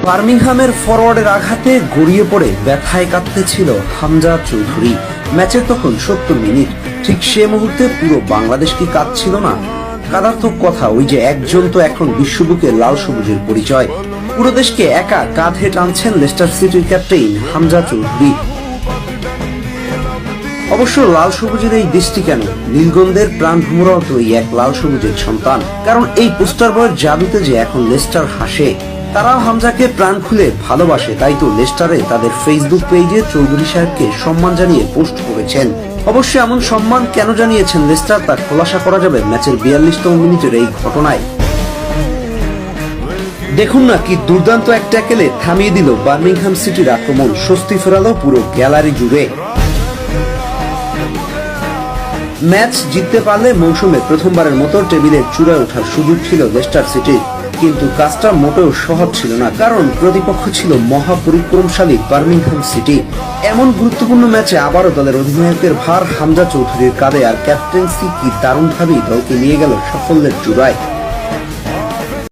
বার্মিংহামের ফরওয়ার্ডের আঘাতে গড়িয়ে পড়ে ব্যথায় কাঁদতেছিল হামজা চৌধুরী। ম্যাচের তখন 70 মিনিট। ঠিক সে মুহূর্তে পুরো বাংলাদেশ কি কাঁদছিল না? কাদার তো কথা, ওই যে একজন তো এখন বিশ্ববুকে লাল সবুজের পরিচয়। পুরো দেশকে একা কাঁধে টানছেন লেস্টার সিটির ক্যাপ্টেন হামজা চৌধুরী। অবশ্য লাল সবুজের এই দেশটি কেন, নীলগন্ধের প্রাণ ভ্রমরাও তো এই এক লাল সবুজের সন্তান। কারণ এই পোস্টার বয়ের জাদুতে যে এখন লেস্টার হাসে। তারাও হামজাকে প্রাণ খুলে ভালোবাসে, তাই তো লেস্টারে তাদের ফেসবুক পেজে চৌধুরী সাহেবকে সম্মান জানিয়ে পোস্ট করেছেন। অবশ্য এমন সম্মান কেন জানিয়েছেন লেস্টার, তা খোলাসা করা যাবে ম্যাচের 42তম মিনিটের এই ঘটনায়। দেখুন না, কি দুর্দান্ত এক ট্যাকেলে থামিয়ে দিল বার্মিংহাম সিটির আক্রমণ, স্বস্তি ফেরালো পুরো গ্যালারি জুড়ে। ম্যাচ জিততে পারলে মৌসুমে প্রথমবারের মতো টেবিলের চূড়ায় ওঠার সুযোগ ছিল লেস্টার সিটির। কিন্তু কাজটা মোটেও সহজ ছিল না, কারণ প্রতিপক্ষ ছিল মহাপরিক্রমশালী বার্মিংহাম সিটি। এমন গুরুত্বপূর্ণ ম্যাচে আবারও দলের অধিনায়কের ভার হামজা চৌধুরীর কাঁধে, আর ক্যাপ্টেন্সি কি দারুণভাবেই দলকে নিয়ে গেল সাফল্যের চূড়ায়।